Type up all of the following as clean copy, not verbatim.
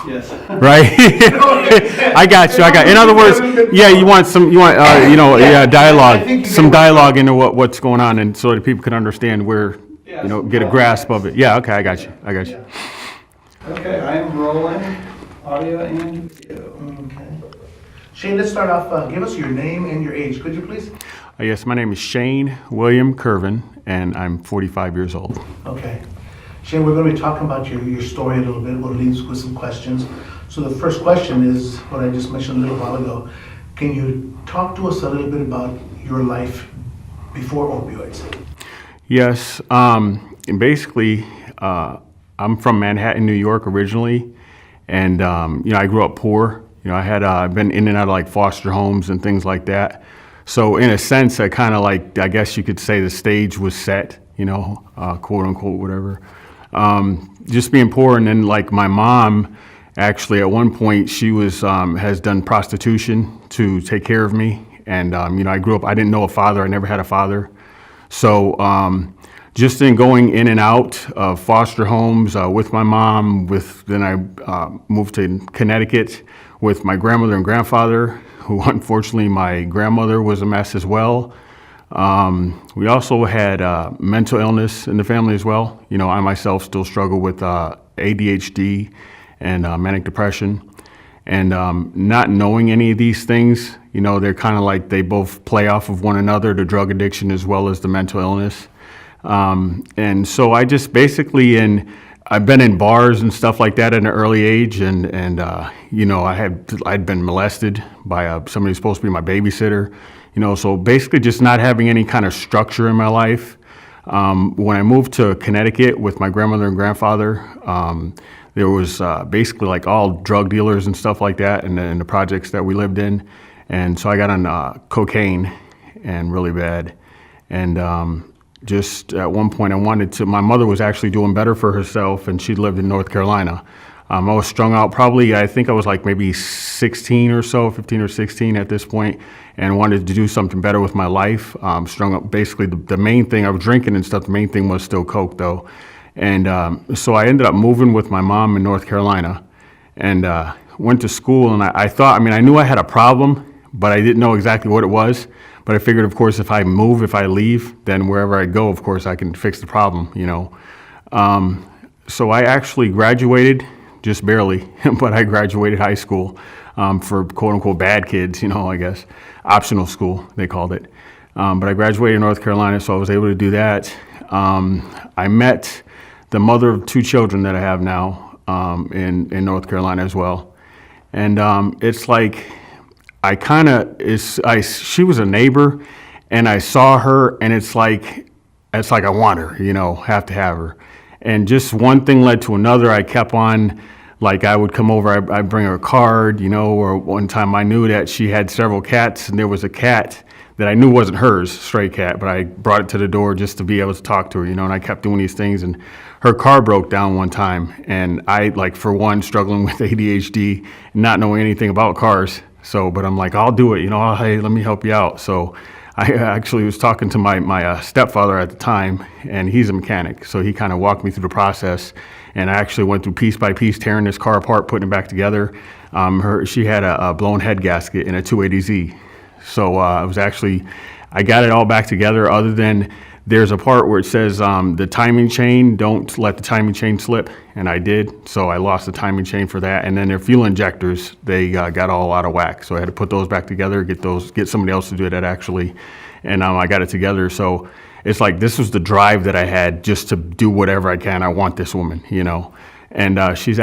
Yes. right? I got you. In other words, yeah, you want dialogue, some dialogue into what's going on, and so that people can understand where, get a grasp of it. Yeah, okay, I got you. Okay, I'm rolling audio and video. Okay. Shane, let's start off. Give us your name and your age, could you please? Yes, my name is Shane William Kervin, and I'm 45 years old. Okay. Shane, we're going to be talking about your story a little bit. We'll leave with some questions. So the first question is what I just mentioned a little while ago. Can you talk to us a little bit about your life before opioids? Yes, and basically, I'm from Manhattan, New York originally, and I grew up poor. I've been in and out of like foster homes and things like that. So in a sense, I kind of like, I guess you could say the stage was set, quote unquote, whatever. Just being poor, and then like my mom, actually at one point she was has done prostitution to take care of me, and I grew up. I didn't know a father. I never had a father, so just in going in and out of foster homes with my mom. Then I moved to Connecticut with my grandmother and grandfather, who unfortunately my grandmother was a mess as well. We also had mental illness in the family as well. I myself still struggle with ADHD and manic depression. And not knowing any of these things, they're kind of like they both play off of one another, the drug addiction as well as the mental illness. And so I just basically, I've been in bars and stuff like that at an early age, and I'd been molested by somebody who's supposed to be my babysitter. So basically just not having any kind of structure in my life. When I moved to Connecticut with my grandmother and grandfather, there was basically like all drug dealers and stuff like that in the projects that we lived in. And so I got on cocaine, and really bad. And just at one point my mother was actually doing better for herself, and she lived in North Carolina. I was strung out probably, I think I was like maybe 16 or so, 15 or 16 at this point, and wanted to do something better with my life. Strung up, basically the main thing, I was drinking and stuff, the main thing was still coke though. And so I ended up moving with my mom in North Carolina, and went to school, and I thought, I knew I had a problem, but I didn't know exactly what it was. But I figured, of course, if I leave, then wherever I go, of course, I can fix the problem, So I actually graduated, just barely, but I graduated high school for quote-unquote bad kids, I guess. Optional school, they called it. But I graduated in North Carolina, so I was able to do that. I met the mother of 2 children that I have now in North Carolina as well. And it's like, she was a neighbor, and I saw her, and it's like I want her, have to have her. And just one thing led to another. I kept on, like I would come over, I'd bring her a card, or one time I knew that she had several cats, and there was a cat that I knew wasn't hers, stray cat, but I brought it to the door just to be able to talk to her, and I kept doing these things. And her car broke down one time, and I, like, for one, struggling with ADHD, not knowing anything about cars. But I'm like, I'll do it, hey, let me help you out. So I actually was talking to my stepfather at the time, and he's a mechanic. So he kind of walked me through the process, and I actually went through piece by piece, tearing this car apart, putting it back together. She had a blown head gasket in a 280Z. So I got it all back together, other than there's a part where it says the timing chain, don't let the timing chain slip, and I did. So I lost the timing chain for that. And then their fuel injectors, they got all out of whack. So I had to put those back together, get somebody else to do that actually. And I got it together. So it's like, this was the drive that I had just to do whatever I can. I want this woman, And she's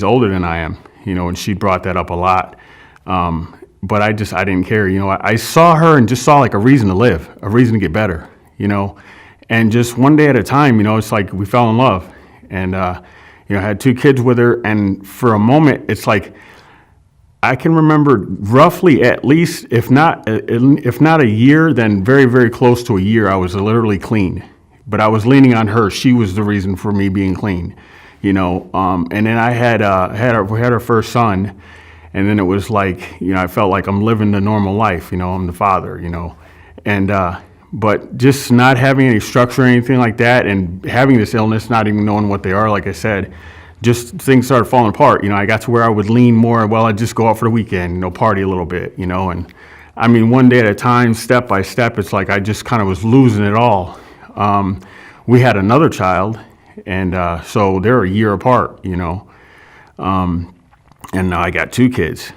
older than I am, and she brought that up a lot. But I didn't care, I saw her and just saw like a reason to live, a reason to get better. And just one day at a time, it's like we fell in love, and, I had 2 kids with her. And for a moment, it's like, I can remember roughly at least, if not a year, then very, very close to a year, I was literally clean, but I was leaning on her. She was the reason for me being clean, and then I had our first son. And then it was like, I felt like I'm living the normal life, I'm the father, and, but just not having any structure or anything like that, and having this illness, not even knowing what they are, like I said, just things started falling apart. I got to where I would lean more, well, I'd just go out for the weekend, party a little bit, and I mean, one day at a time, step by step, it's like I just kind of was losing it all. We had another child, and so they're a year apart, and now I got 2 kids,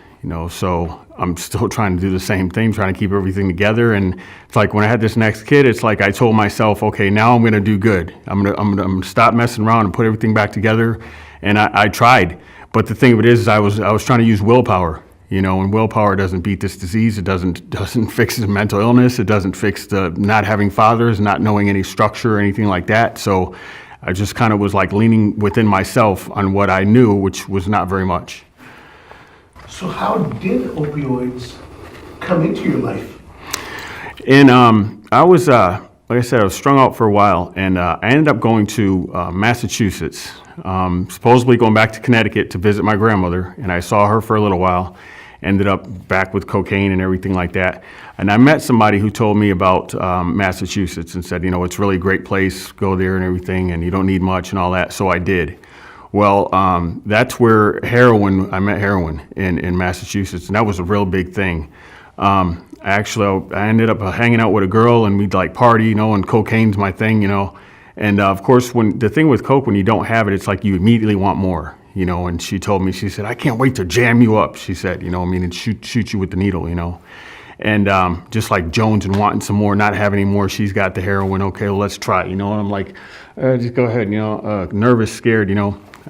so I'm still trying to do the same thing, trying to keep everything together. And it's like when I had this next kid, it's like I told myself, okay, now I'm going to do good. I'm going to stop messing around and put everything back together. And I tried, but the thing of it is I was trying to use willpower, and willpower doesn't beat this disease. It doesn't fix the mental illness. It doesn't fix the not having fathers, not knowing any structure or anything like that. So I just kind of was like leaning within myself on what I knew, which was not very much. So how did opioids come into your life? And I was, like I said, I was strung out for a while, and I ended up going to Massachusetts, supposedly going back to Connecticut to visit my grandmother, and I saw her for a little while, ended up back with cocaine and everything like that. And I met somebody who told me about Massachusetts and said, it's really a great place, go there and everything, and you don't need much and all that, so I did. Well, that's where I met heroin in Massachusetts, and that was a real big thing. I ended up hanging out with a girl, and we'd like party, and cocaine's my thing, And of course, the thing with coke, when you don't have it, it's like you immediately want more, And she told me, she said, I can't wait to jam you up, she said, and shoot you with the needle, And just like Jones and wanting some more, not having any more, she's got the heroin. Okay, well, let's try it, And I'm like, just go ahead, nervous, scared,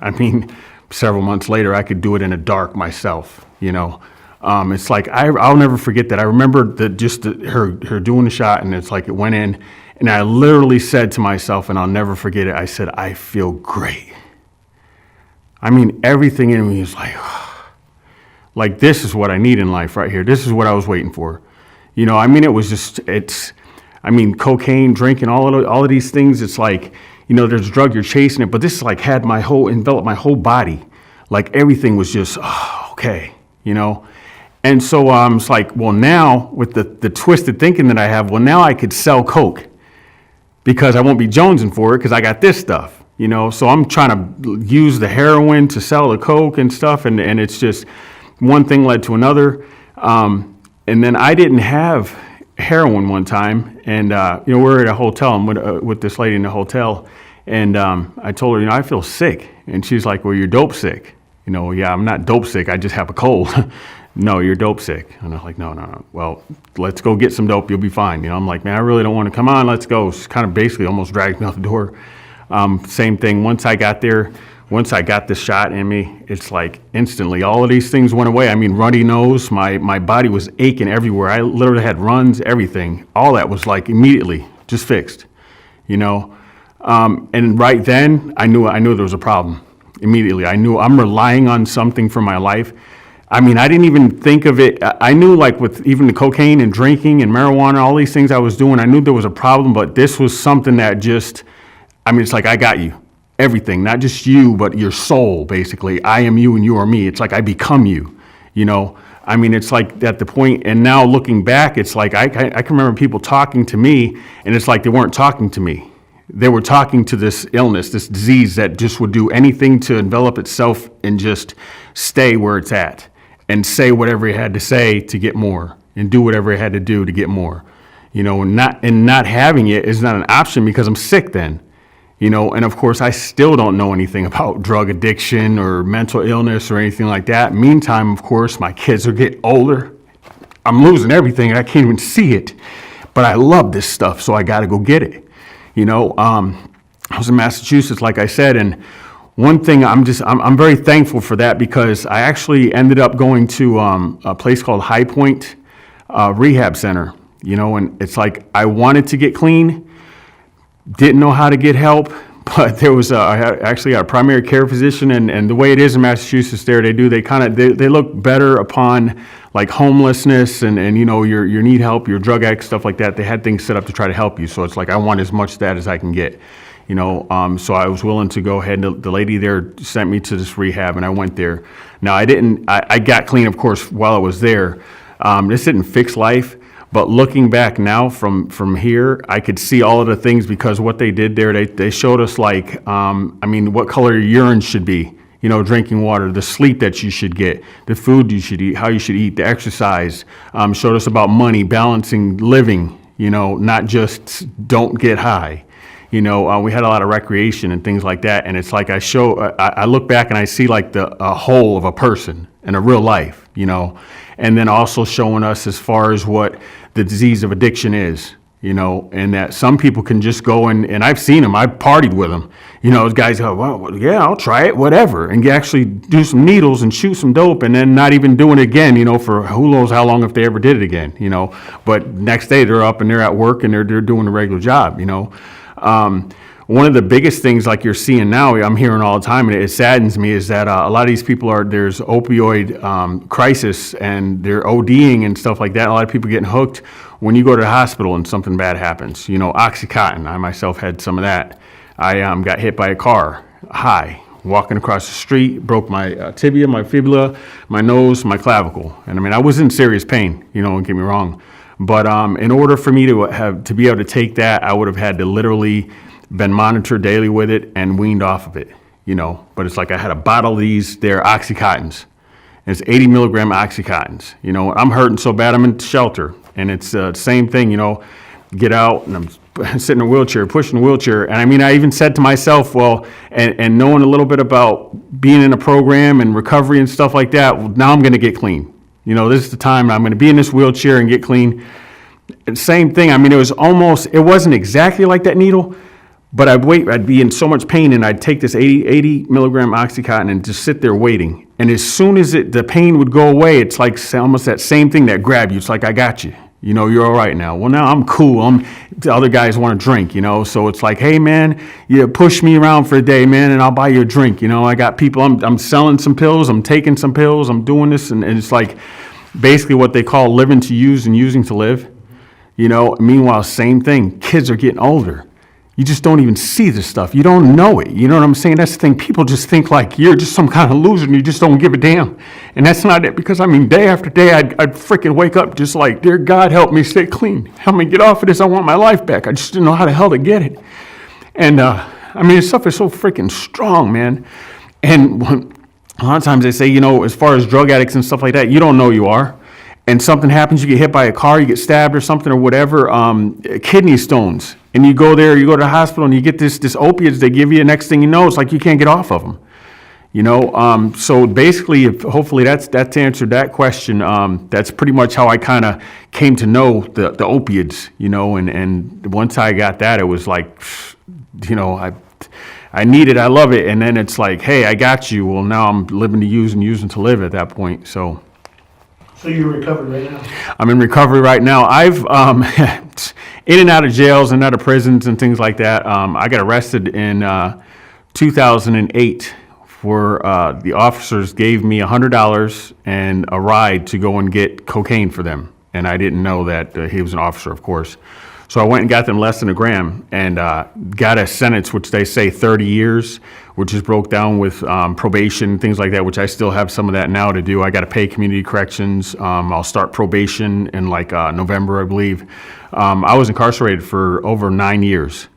I mean, several months later, I could do it in the dark myself, It's like, I'll never forget that. I remember her doing the shot, and it's like it went in, and I literally said to myself, and I'll never forget it, I said, I feel great. I mean, everything in me is like this is what I need in life right here. This is what I was waiting for. I mean, it was just, cocaine, drinking, all of these things, it's like, there's a drug, you're chasing it, but this like enveloped my whole body. Like everything was just, okay, And so it's like, well, now with the twisted thinking that I have, well, now I could sell coke because I won't be jonesing for it because I got this stuff, So I'm trying to use the heroin to sell the coke and stuff, and it's just one thing led to another. And then I didn't have heroin one time, and we're at a hotel. I'm with this lady in the hotel, and I told her, I feel sick, and she's like, well, you're dope sick. Yeah, I'm not dope sick. I just have a cold. No, you're dope sick. And I'm like, no. Well, let's go get some dope. You'll be fine. I'm like, man, I really don't want to come on. Let's go. She kind of basically almost dragged me out the door. Same thing. Once I got the shot in me, it's like instantly all of these things went away. I mean, runny nose, my body was aching everywhere. I literally had runs, everything. All that was like immediately just fixed, And right then I knew there was a problem immediately. I knew I'm relying on something for my life. I mean, I didn't even think of it. I knew like with even the cocaine and drinking and marijuana, all these things I was doing, I knew there was a problem, but this was something that just, it's like, I got you. Everything, not just you, but your soul, basically. I am you and you are me. It's like I become you, It's like at the point, and now looking back, it's like I can remember people talking to me, and it's like they weren't talking to me. They were talking to this illness, this disease that just would do anything to envelop itself and just stay where it's at and say whatever it had to say to get more and do whatever it had to do to get more, and not having it is not an option because I'm sick then. And of course, I still don't know anything about drug addiction or mental illness or anything like that. Meantime, of course, my kids are getting older. I'm losing everything, and I can't even see it. But I love this stuff, so I got to go get it. I was in Massachusetts, like I said, and one thing I'm very thankful for that because I actually ended up going to a place called High Point Rehab Center. And it's like I wanted to get clean. Didn't know how to get help, but there was I actually got a primary care physician, and the way it is in Massachusetts, they look better upon like homelessness and your need help, your drug addict, stuff like that. They had things set up to try to help you, so it's like I want as much of that as I can get, So I was willing to go ahead, and the lady there sent me to this rehab, and I went there. Now I got clean, of course, while I was there. This didn't fix life. But looking back now from here, I could see all of the things because what they did there, they showed us like, what color your urine should be. drinking water, the sleep that you should get, the food you should eat, how you should eat, the exercise. Showed us about money, balancing living, not just don't get high. We had a lot of recreation and things like that. And it's like I look back and I see like a whole of a person in a real life, and then also showing us as far as what the disease of addiction is, and that some people can just go and I've seen them, I've partied with them, those guys go, well, yeah, I'll try it, whatever, and actually do some needles and shoot some dope and then not even doing it again, for who knows how long if they ever did it again, but next day they're up and they're at work and they're doing a regular job, One of the biggest things like you're seeing now, I'm hearing all the time, and it saddens me, is that a lot of these people there's opioid crisis and they're ODing and stuff like that. A lot of people getting hooked when you go to the hospital and something bad happens. Oxycontin, I myself had some of that. I got hit by a car, high, walking across the street, broke my tibia, my fibula, my nose, my clavicle. And I was in serious pain, don't get me wrong. But in order for me to be able to take that, I would have had to literally been monitored daily with it and weaned off of it, But it's like I had a bottle of these, they're Oxycontins. And it's 80 milligram Oxycontins. I'm hurting so bad I'm in shelter. And it's the same thing, get out and I'm sitting in a wheelchair, pushing a wheelchair. And I even said to myself, well, and knowing a little bit about being in a program and recovery and stuff like that, well, now I'm going to get clean. This is the time I'm going to be in this wheelchair and get clean. Same thing. It wasn't exactly like that needle, but I'd be in so much pain and I'd take this 80 milligram Oxycontin and just sit there waiting. And as soon as the pain would go away, it's like almost that same thing that grabbed you. It's like, I got you. You're all right now. Well, now I'm cool. The other guys want to drink, so it's like, hey man, you push me around for a day, man, and I'll buy you a drink. I got people, I'm selling some pills, I'm taking some pills, I'm doing this. And it's like basically what they call living to use and using to live. Meanwhile, same thing. Kids are getting older. You just don't even see this stuff. You don't know it. You know what I'm saying? That's the thing. People just think like you're just some kind of loser and you just don't give a damn. And that's not it, because day after day, I'd freaking wake up just like, dear God, help me stay clean. Help me get off of this. I want my life back. I just didn't know how the hell to get it. And this stuff is so freaking strong, man. And a lot of times they say, as far as drug addicts and stuff like that, you don't know you are. And something happens, you get hit by a car, you get stabbed or something or whatever, kidney stones. And you go there, you go to the hospital and you get this opiates they give you, and next thing you know, it's like you can't get off of them. So basically, hopefully that's to answer that question. That's pretty much how I kind of came to know the opiates, and once I got that, it was like, I need it, I love it. And then it's like, hey, I got you. Well, now I'm living to use and using to live at that point, so. So you're recovered right now? I'm in recovery right now. I've in and out of jails and out of prisons and things like that. I got arrested in 2008 for the officers gave me $100 and a ride to go and get cocaine for them. And I didn't know that he was an officer, of course. So I went and got them less than a gram and got a sentence, which they say 30 years, which is broke down with probation, things like that, which I still have some of that now to do. I got to pay community corrections. I'll start probation in November, I believe. I was incarcerated for over 9 years.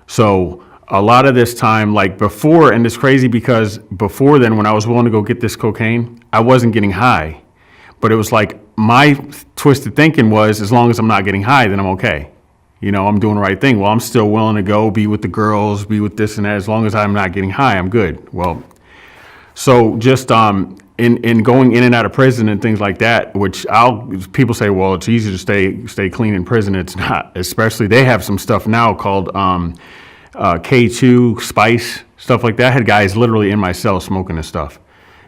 So a lot of this time, before, and it's crazy because before then, when I was willing to go get this cocaine, I wasn't getting high. But it was like my twisted thinking was, as long as I'm not getting high, then I'm okay. I'm doing the right thing. Well, I'm still willing to go be with the girls, be with this and that. As long as I'm not getting high, I'm good. Well, so just in going in and out of prison and things like that, which people say, well, it's easy to stay clean in prison. It's not. Especially they have some stuff now called K2, Spice, stuff like that. I had guys literally in my cell smoking this stuff.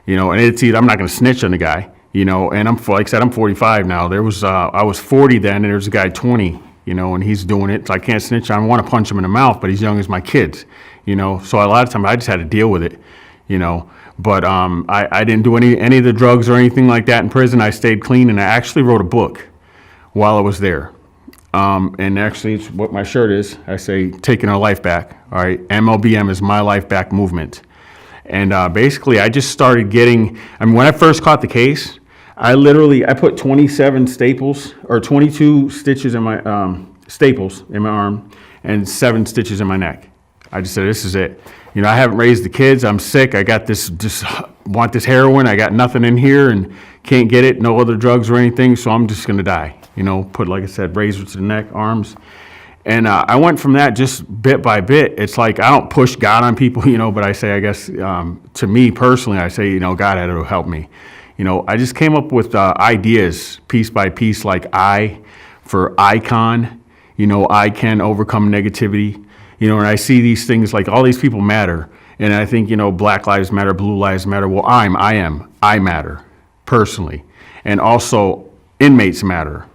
And it's I'm not going to snitch on the guy. And I'm, like I said, I'm 45 now. I was 40 then, and there's a guy 20, and he's doing it. So I can't snitch. I want to punch him in the mouth, but he's young as my kids, So a lot of times I just had to deal with it, But I didn't do any of the drugs or anything like that in prison. I stayed clean, and I actually wrote a book while I was there. And actually, it's what my shirt is. I say, taking our life back. All right, MLBM is My Life Back Movement. And basically, I just started getting. When I first caught the case, I put 27 staples or 22 stitches in my staples in my arm and 7 stitches in my neck. I just said, this is it. You know, I haven't raised the kids. I'm sick. I got this, just want this heroin. I got nothing in here and can't get it. No other drugs or anything. So I'm just going to die. You know, put, like I said, razor to the neck, arms. And I went from that just bit by bit. It's like, I don't push God on people, you know, but I say, I guess, to me personally, I say, you know, God had to help me. You know, I just came up with ideas piece by piece, like I for icon, you know, I can overcome negativity. You know, and I see these things like all these people matter. And I think, you know, Black Lives Matter, Blue Lives Matter. Well, I matter personally. And also inmates matter.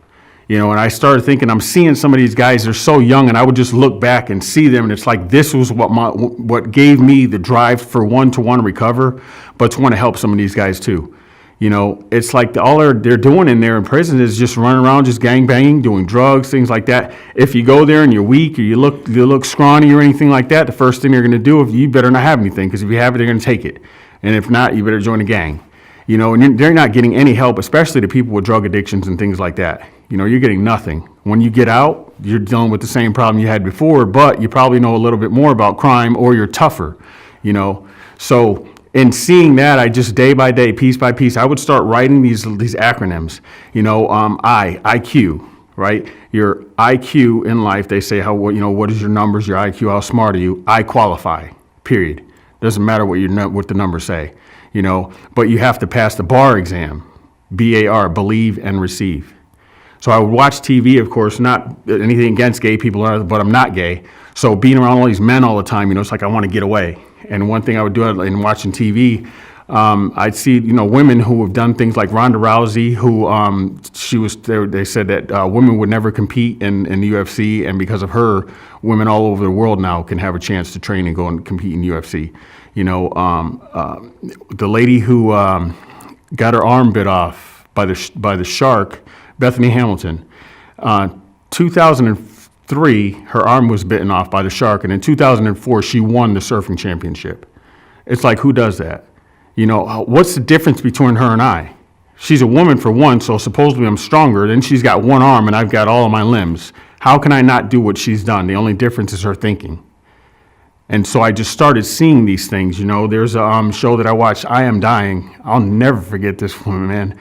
You know, and I started thinking, I'm seeing some of these guys, they're so young, and I would just look back and see them, and it's like this was what gave me the drive for one to want to recover, but to want to help some of these guys too. You know, it's like all they're doing in there in prison is just running around, just gang banging, doing drugs, things like that. If you go there and you're weak or you look scrawny or anything like that, the first thing they're going to do, you better not have anything, because if you have it, they're going to take it. And if not, you better join a gang. You know, and they're not getting any help, especially the people with drug addictions and things like that. You know, you're getting nothing. When you get out, you're dealing with the same problem you had before, but you probably know a little bit more about crime, or you're tougher, you know. So in seeing that, I just day by day, piece by piece, I would start writing these acronyms. You know, IQ, right? Your IQ in life, they say, what is your numbers, your IQ, how smart are you? I qualify, period. Doesn't matter what the numbers say, you know, but you have to pass the bar exam, BAR, believe and receive. So I would watch TV, of course, not anything against gay people, but I'm not gay. So being around all these men all the time, you know, it's like I want to get away. And one thing I would do in watching TV, I'd see, you know, women who have done things like Ronda Rousey, who they said that women would never compete in the UFC, and because of her, women all over the world now can have a chance to train and go and compete in UFC. You know, the lady who got her arm bit off by the shark, Bethany Hamilton, 2003, her arm was bitten off by the shark, and in 2004, she won the surfing championship. It's like, who does that? You know, what's the difference between her and I? She's a woman for one, so supposedly I'm stronger. Then she's got one arm and I've got all of my limbs. How can I not do what she's done? The only difference is her thinking. And so I just started seeing these things. You know, there's a show that I watched, I Am Dying. I'll never forget this woman, man.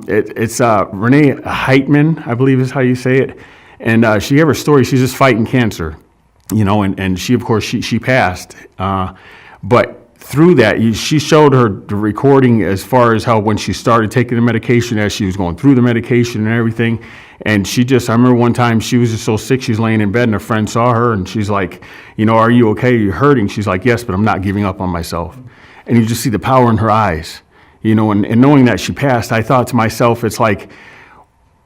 It's Renee Heitman, I believe is how you say it. And she gave her story. She's just fighting cancer, you know, and she, of course, she passed. But through that, she showed the recording as far as how when she started taking the medication, as she was going through the medication and everything. And I remember one time she was just so sick, she's laying in bed and a friend saw her and she's like, you know, are you okay? Are you hurting? She's like, yes, but I'm not giving up on myself. And you just see the power in her eyes, you know, and knowing that she passed, I thought to myself, it's like,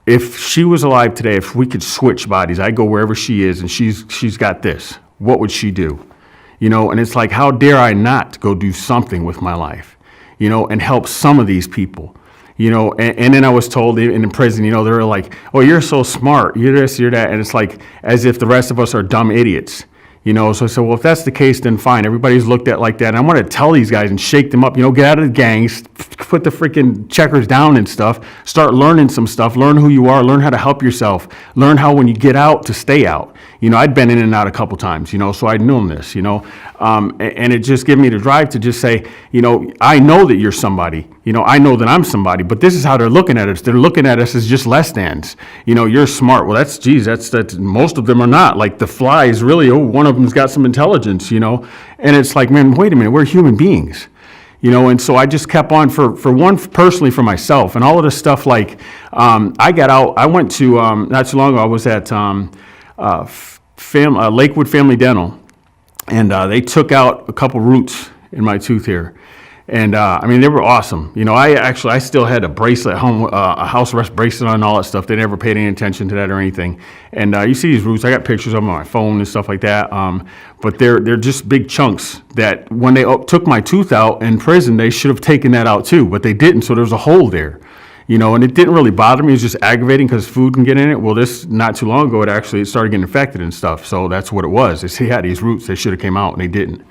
if she was alive today, if we could switch bodies, I'd go wherever she is and she's got this, what would she do? You know, and it's like, how dare I not go do something with my life, you know, and help some of these people, you know, and then I was told in prison, you know, they're like, oh, you're so smart, you're this, you're that, and it's like, as if the rest of us are dumb idiots. You know, so I said, well, if that's the case, then fine. Everybody's looked at like that. And I want to tell these guys and shake them up, you know, get out of the gangs, put the freaking checkers down and stuff, start learning some stuff, learn who you are, learn how to help yourself, learn how when you get out to stay out. You know, I'd been in and out a couple times, you know, so I'd known this, you know, and it just gave me the drive to just say, you know, I know that you're somebody, you know, I know that I'm somebody, but this is how they're looking at us. They're looking at us as just less thans. You know, you're smart. Well, that's most of them are not. Like the flies really, one of them's got some intelligence, you know, and it's like, man, wait a minute, we're human beings. You know, and so I just kept on for one, personally for myself and all of this stuff. Like, I got out, I went to, not too long ago, I was at Lakewood Family Dental, and they took out a couple roots in my tooth here. And I mean, they were awesome. You know, I still had a bracelet at home, a house arrest bracelet on and all that stuff. They never paid any attention to that or anything. And you see these roots, I got pictures of them on my phone and stuff like that. But they're just big chunks that when they took my tooth out in prison, they should have taken that out too, but they didn't. So there was a hole there, you know, and it didn't really bother me. It was just aggravating because food can get in it. Well, this not too long ago, it started getting infected and stuff. So that's what it was. They said, yeah, these roots, they should have came out and they didn't.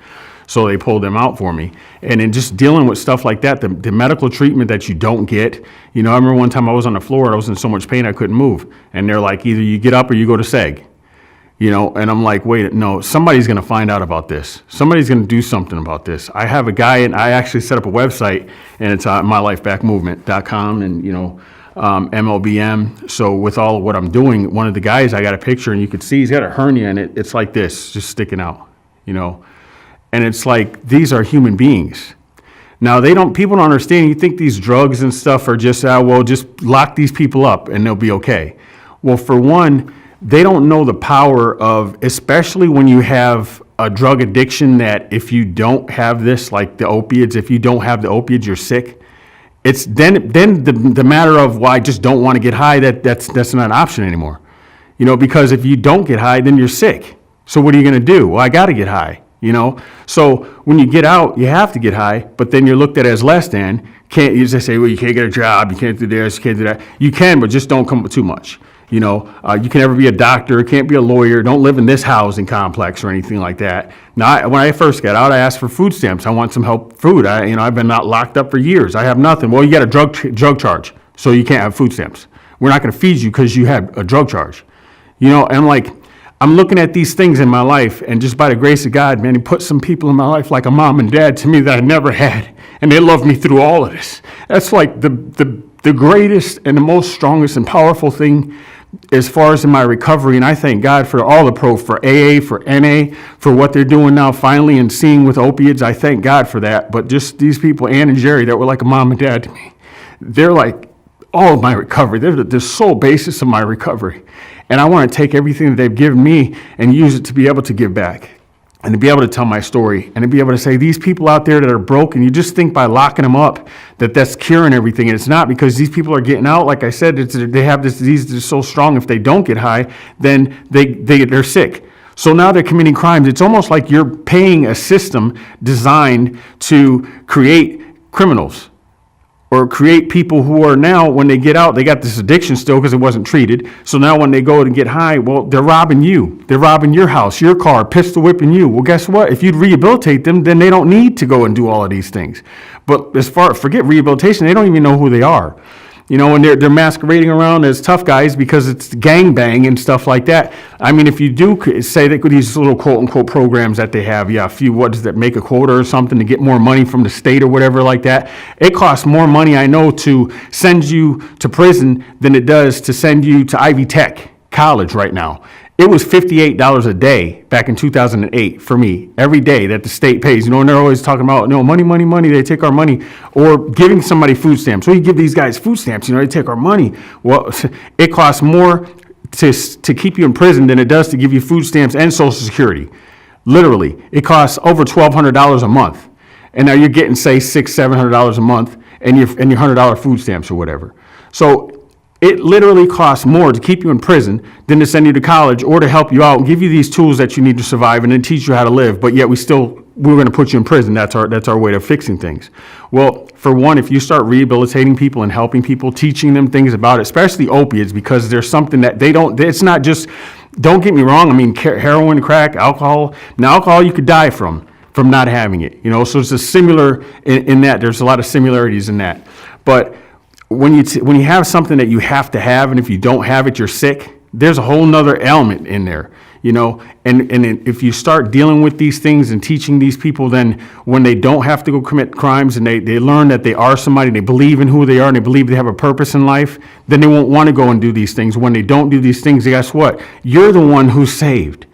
So they pulled them out for me. And in just dealing with stuff like that, the medical treatment that you don't get, you know, I remember one time I was on the floor, I was in so much pain I couldn't move. And they're like, either you get up or you go to seg. And I'm like, wait, no, somebody's going to find out about this. Somebody's going to do something about this. I have a guy, and I actually set up a website, and it's mylifebackmovement.com, and, MLBM. So with all of what I'm doing, one of the guys, I got a picture, and you could see he's got a hernia, and it's like this, just sticking out, And it's like, these are human beings. Now, people don't understand. You think these drugs and stuff are just, just lock these people up, and they'll be okay. Well, for one, they don't know the power of, especially when you have a drug addiction, that if you don't have this, like the opiates, if you don't have the opiates, you're sick. It's then the matter of, I just don't want to get high, that's not an option anymore. Because if you don't get high, then you're sick. So what are you going to do? Well, I got to get high, So when you get out, you have to get high, but then you're looked at as less than. You just say, well, you can't get a job, you can't do this, you can't do that. You can, but just don't come with too much. You can never be a doctor, can't be a lawyer, don't live in this housing complex or anything like that. Now, when I first got out, I asked for food stamps. I want some help food. I've been not locked up for years. I have nothing. Well, you got a drug charge, so you can't have food stamps. We're not going to feed you because you have a drug charge. And I'm looking at these things in my life, and just by the grace of God, man, He put some people in my life like a mom and dad to me that I never had, and they loved me through all of this. That's like the greatest and the most strongest and powerful thing as far as in my recovery. And I thank God for all for AA, for NA, for what they're doing now finally and seeing with opiates. I thank God for that. But just these people, Ann and Jerry, that were like a mom and dad to me, they're like all of my recovery. They're the sole basis of my recovery. And I want to take everything that they've given me and use it to be able to give back, and to be able to tell my story, and to be able to say, these people out there that are broken, you just think by locking them up that's curing everything, and it's not, because these people are getting out. Like I said, they have this disease that's so strong, if they don't get high, then they're sick. So now they're committing crimes. It's almost like you're paying a system designed to create criminals, or create people who are now, when they get out, they got this addiction still because it wasn't treated. So now when they go and get high, well, they're robbing you. They're robbing your house, your car, pistol whipping you. Well, guess what? If you'd rehabilitate them, then they don't need to go and do all of these things. But forget rehabilitation, they don't even know who they are. And they're masquerading around as tough guys because it's gangbang and stuff like that. I mean, if you do say that these little quote-unquote programs that they have, a few, what does that, make a quota or something to get more money from the state or whatever like that, it costs more money, I know, to send you to prison than it does to send you to Ivy Tech College right now. It was $58 a day back in 2008 for me, every day that the state pays. And they're always talking about, money, they take our money, or giving somebody food stamps. So you give these guys food stamps, they take our money. Well, it costs more to keep you in prison than it does to give you food stamps and Social Security. Literally, it costs over $1,200 a month. And now you're getting, say, $600-700 a month, and your $100 food stamps or whatever. So it literally costs more to keep you in prison than to send you to college or to help you out and give you these tools that you need to survive and then teach you how to live. But yet we're going to put you in prison. That's our way of fixing things. Well, for one, if you start rehabilitating people and helping people, teaching them things about it, especially opiates, because there's something that it's not just, don't get me wrong. I mean, heroin, crack, alcohol. Now, alcohol you could die from not having it. So it's a similar in that. There's a lot of similarities in that. But when you have something that you have to have, and if you don't have it, you're sick, there's a whole nother element in there, and if you start dealing with these things and teaching these people, then when they don't have to go commit crimes and they learn that they are somebody, they believe in who they are, and they believe they have a purpose in life, then they won't want to go and do these things. When they don't do these things, guess what? You're the one who's saved.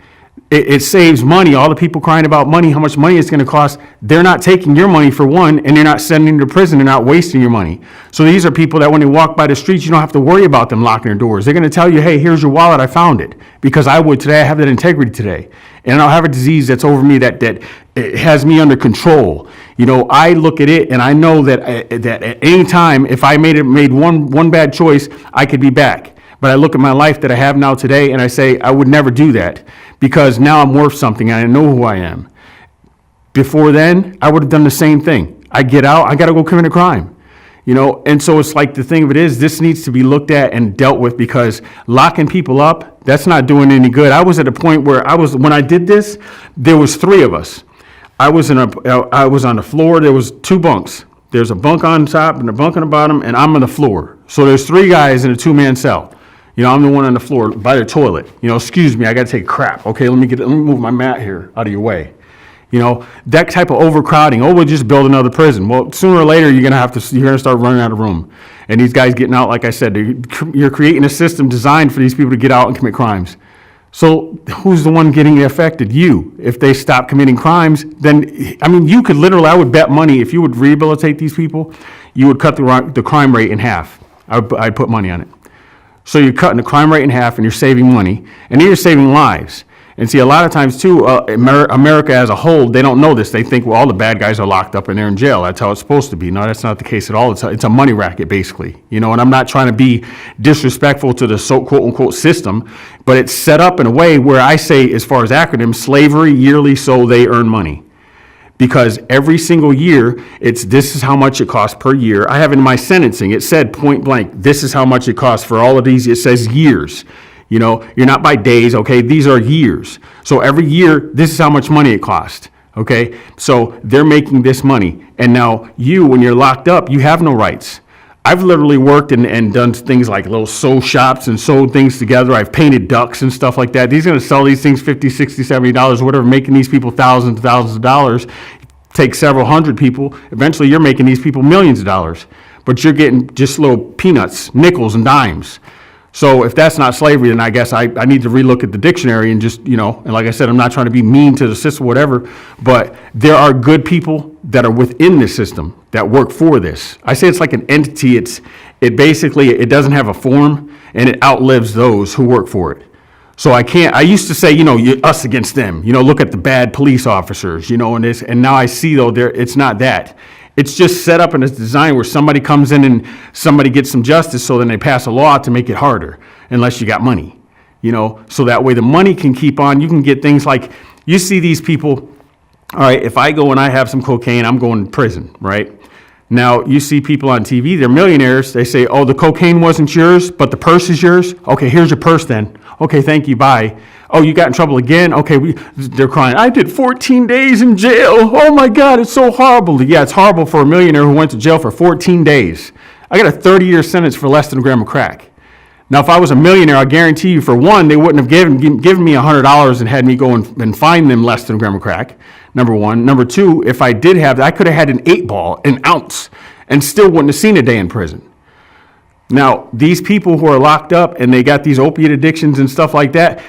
It saves money. All the people crying about money, how much money it's going to cost, they're not taking your money for one, and they're not sending them to prison. They're not wasting your money. So these are people that when they walk by the streets, you don't have to worry about them locking their doors. They're going to tell you, hey, here's your wallet. I found it. Because I would today. I have that integrity today. And I don't have a disease that's over me that it has me under control. I look at it and I know that at any time, if I made one bad choice, I could be back. But I look at my life that I have now today and I say, I would never do that, because now I'm worth something and I know who I am. Before then, I would have done the same thing. I get out, I got to go commit a crime. And so it's like, the thing of it is, this needs to be looked at and dealt with, because locking people up, that's not doing any good. I was at a point where when I did this, there was 3 of us. I was on the floor. There was 2 bunks. There's a bunk on top and a bunk on the bottom, and I'm on the floor. So there's 3 guys in a 2-man cell. You know, I'm the one on the floor by the toilet. You know, excuse me, I got to take a crap. Okay, let me move my mat here out of your way. You know, that type of overcrowding. Oh, we'll just build another prison. Well, sooner or later, you're gonna start running out of room. And these guys getting out, like I said, you're creating a system designed for these people to get out and commit crimes. So who's the one getting affected? You. If they stop committing crimes, then, I mean, you could literally, I would bet money, if you would rehabilitate these people, you would cut the crime rate in half. I'd put money on it. So you're cutting the crime rate in half and you're saving money, and then you're saving lives. And see, a lot of times too, America as a whole, they don't know this. They think, well, all the bad guys are locked up and they're in jail. That's how it's supposed to be. No, that's not the case at all. It's a money racket, basically. You know, and I'm not trying to be disrespectful to the quote unquote system, but it's set up in a way where I say, as far as acronyms, slavery yearly, so they earn money. Because every single year, this is how much it costs per year. I have in my sentencing, it said point blank, this is how much it costs for all of these. It says years. You know, you're not by days, okay? These are years. So every year, this is how much money it costs, okay? So they're making this money. And now you, when you're locked up, you have no rights. I've literally worked and done things like little sew shops and sewed things together. I've painted ducks and stuff like that. These are going to sell these things $50, $60, $70, whatever, making these people thousands and thousands of dollars. Take several hundred people. Eventually, you're making these people millions of dollars. But you're getting just little peanuts, nickels, and dimes. So if that's not slavery, then I guess I need to relook at the dictionary and just, you know, and like I said, I'm not trying to be mean to the system, whatever, but there are good people that are within this system that work for this. I say it's like an entity. It basically, it doesn't have a form and it outlives those who work for it. So I used to say, you know, us against them, you know, look at the bad police officers, you know, and now I see though, it's not that. It's just set up in a design where somebody comes in and somebody gets some justice, so then they pass a law to make it harder, unless you got money, you know, so that way the money can keep on. You can get things like, you see these people, all right, if I go and I have some cocaine, I'm going to prison, right? Now, you see people on TV, they're millionaires, they say, oh, the cocaine wasn't yours, but the purse is yours? Okay, here's your purse then. Okay, thank you, bye. Oh, you got in trouble again? Okay, they're crying, I did 14 days in jail. Oh my God, it's so horrible. Yeah, it's horrible for a millionaire who went to jail for 14 days. I got a 30-year sentence for less than a gram of crack. Now, if I was a millionaire, I guarantee you, for one, they wouldn't have given me $100 and had me go and find them less than a gram of crack, number one. Number two, if I did have that, I could have had an 8-ball, an ounce, and still wouldn't have seen a day in prison. Now, these people who are locked up and they got these opiate addictions and stuff like that,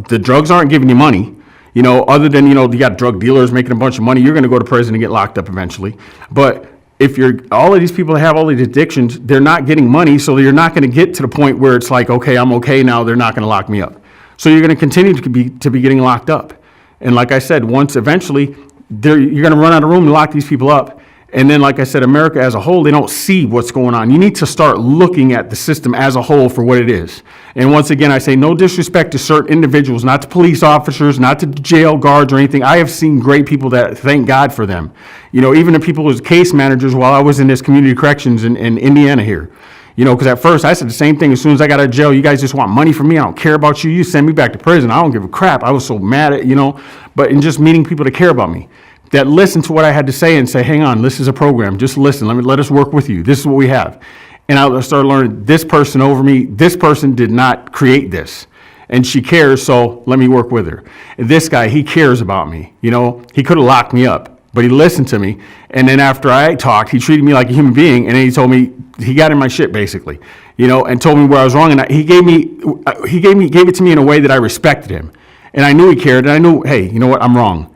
the drugs aren't giving you money, you know, other than, you know, you got drug dealers making a bunch of money. You're going to go to prison and get locked up eventually. But if all of these people that have all these addictions, they're not getting money, so you're not going to get to the point where it's like, okay, I'm okay now, they're not going to lock me up. So you're going to continue to be getting locked up. And like I said, once eventually, you're going to run out of room to lock these people up. And then, like I said, America as a whole, they don't see what's going on. You need to start looking at the system as a whole for what it is. And once again, I say no disrespect to certain individuals, not to police officers, not to jail guards or anything. I have seen great people that, thank God for them. You know, even the people who was case managers while I was in this community corrections in Indiana here. You know, because at first I said the same thing. As soon as I got out of jail, you guys just want money from me. I don't care about you. You send me back to prison. I don't give a crap. I was so mad at, you know, but in just meeting people to care about me, that listen to what I had to say and say, hang on, this is a program. Just listen. Let us work with you. This is what we have. And I started learning this person over me. This person did not create this. And she cares, so let me work with her. And this guy, he cares about me. You know, he could have locked me up, but he listened to me. And then after I talked, he treated me like a human being. And then he told me, he got in my shit basically, you know, and told me where I was wrong. And he gave it to me in a way that I respected him. And I knew he cared. And I knew, hey, you know what? I'm wrong.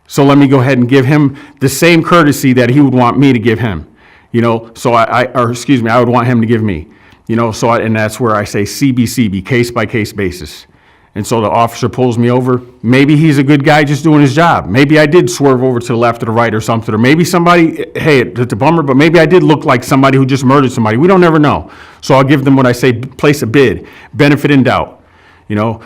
So let me go ahead and give him the same courtesy that he would want me to give him, you know, so I would want him to give me, you know, and that's where I say CBCB, case by case basis. And so the officer pulls me over. Maybe he's a good guy just doing his job. Maybe I did swerve over to the left or the right or something, or maybe somebody, hey, it's a bummer, but maybe I did look like somebody who just murdered somebody. We don't ever know. So I'll give them what I say, place a bid, benefit in doubt, you know.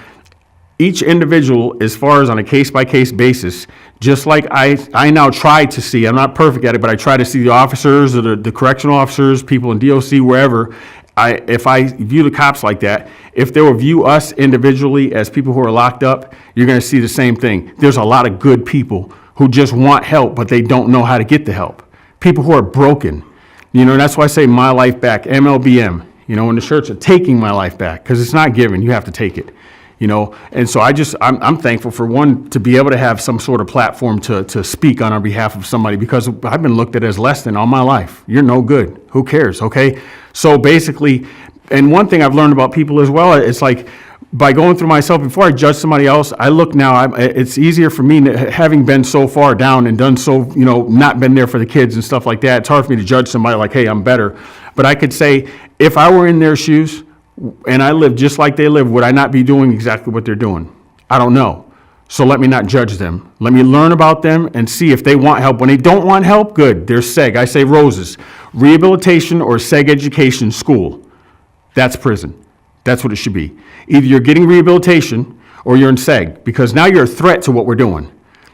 Each individual, as far as on a case-by-case basis, just like I now try to see, I'm not perfect at it, but I try to see the officers or the correctional officers, people in DOC, wherever, if I view the cops like that, if they will view us individually as people who are locked up, you're going to see the same thing. There's a lot of good people who just want help, but they don't know how to get the help. People who are broken. You know, and that's why I say My Life Back, MLBM. you know, and the church are taking my life back, because it's not given, you have to take it, you know. And so I'm thankful for, one, to be able to have some sort of platform to speak on our behalf of somebody, because I've been looked at as less than all my life. You're no good. Who cares? Okay. So basically, and one thing I've learned about people as well, it's like, by going through myself, before I judge somebody else, I look now, it's easier for me, having been so far down and done so, you know, not been there for the kids and stuff like that. It's hard for me to judge somebody like, hey, I'm better. But I could say, if I were in their shoes and I lived just like they live, would I not be doing exactly what they're doing? I don't know. So let me not judge them. Let me learn about them and see if they want help. When they don't want help, good. There's SEG. I say ROSES, rehabilitation or SEG education school. That's prison. That's what it should be. Either you're getting rehabilitation or you're in SEG, because now you're a threat to what we're doing.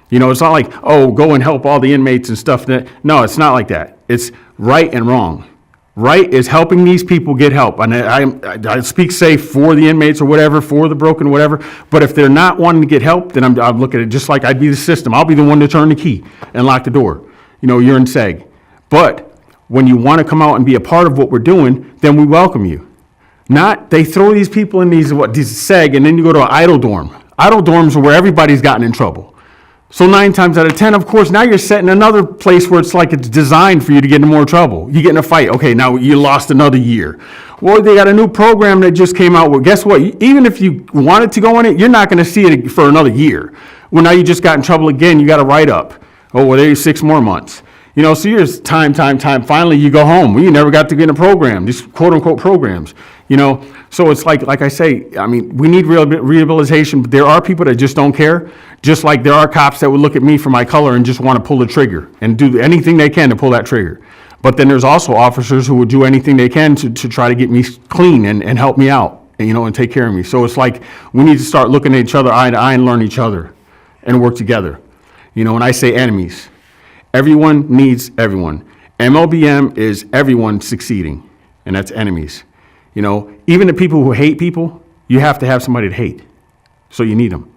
You know, it's not like, oh, go and help all the inmates and stuff. No, it's not like that. It's right and wrong. Right is helping these people get help. And I speak safe for the inmates or whatever, for the broken, whatever. But if they're not wanting to get help, then I'm looking at it just like I'd be the system. I'll be the one to turn the key and lock the door. You know, you're in SEG. But when you want to come out and be a part of what we're doing, then we welcome you. Not, they throw these people in these SEG, and then you go to an idle dorm. Idle dorms are where everybody's gotten in trouble. So 9 times out of 10, of course, now you're set in another place where it's like it's designed for you to get into more trouble. You get in a fight. Okay, now you lost another year. Well, they got a new program that just came out. Well, guess what? Even if you wanted to go in it, you're not going to see it for another year. Well, now you just got in trouble again. You got to write up. Oh, well, there's 6 more months. You know, so you're time. Finally, you go home. Well, you never got to get in a program, these quote-unquote programs. You know, so it's like I say, I mean, we need rehabilitation, but there are people that just don't care, just like there are cops that would look at me for my color and just want to pull the trigger and do anything they can to pull that trigger. But then there's also officers who would do anything they can to try to get me clean and help me out, and, you know, and take care of me. So it's like we need to start looking at each other eye to eye and learn each other and work together. You know, when I say enemies, everyone needs everyone. MLBM is everyone succeeding, and that's enemies. You know, even the people who hate people, you have to have somebody to hate. So you need them.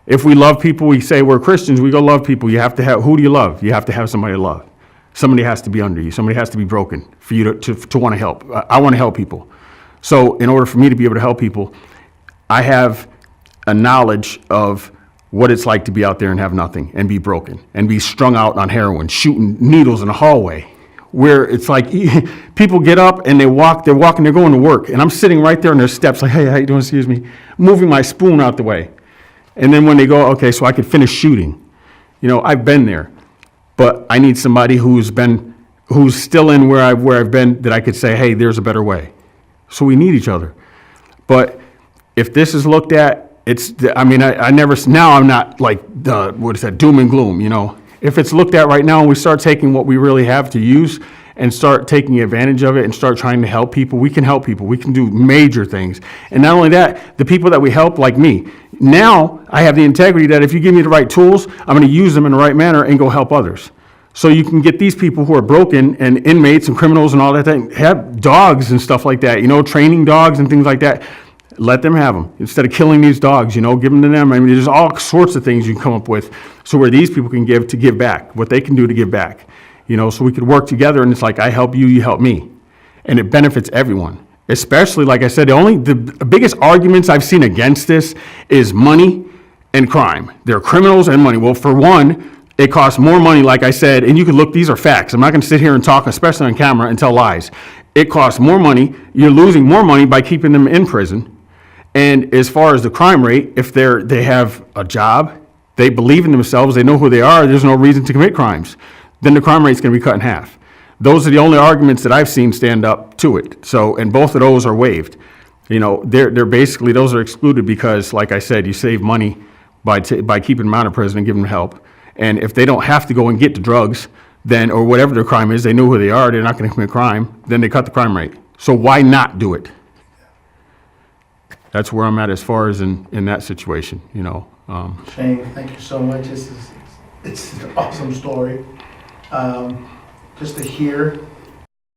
If we love people, we say we're Christians, we go love people. You have to have, who do you love? You have to have somebody to love. Somebody has to be under you. Somebody has to be broken for you to want to help. I want to help people. So in order for me to be able to help people, I have a knowledge of what it's like to be out there and have nothing and be broken and be strung out on heroin, shooting needles in the hallway, where it's like people get up and they're walking, they're going to work. And I'm sitting right there on their steps like, hey, how you doing? Excuse me. Moving my spoon out the way. And then when they go, okay, so I could finish shooting. You know, I've been there. But I need somebody who's still in where I've been, that I could say, hey, there's a better way. So we need each other. But if this is looked at, I'm not like doom and gloom, you know. If it's looked at right now and we start taking what we really have to use and start taking advantage of it and start trying to help people, we can help people. We can do major things. And not only that, the people that we help, like me, now I have the integrity that if you give me the right tools, I'm going to use them in the right manner and go help others. So you can get these people who are broken and inmates and criminals and all that thing, have dogs and stuff like that, you know, training dogs and things like that. Let them have them. Instead of killing these dogs, you know, give them to them. I mean, there's all sorts of things you can come up with so where these people can give back, what they can do to give back. You know, so we could work together, and it's like, I help you, you help me. And it benefits everyone. Especially, like I said, the biggest arguments I've seen against this is money and crime. There are criminals and money. Well, for one, it costs more money, like I said, and you can look, these are facts. I'm not going to sit here and talk, especially on camera, and tell lies. It costs more money. You're losing more money by keeping them in prison. And as far as the crime rate, if they have a job, they believe in themselves, they know who they are, there's no reason to commit crimes, then the crime rate's going to be cut in half. Those are the only arguments that I've seen stand up to it. So, and both of those are waived. You know, they're basically, those are excluded because, like I said, you save money by keeping them out of prison and giving them help. And if they don't have to go and get the drugs, then, or whatever their crime is, they know who they are, they're not going to commit crime, then they cut the crime rate. So why not do it? That's where I'm at as far as in that situation, you know. Shane, thank you so much. It's an awesome story. Just to hear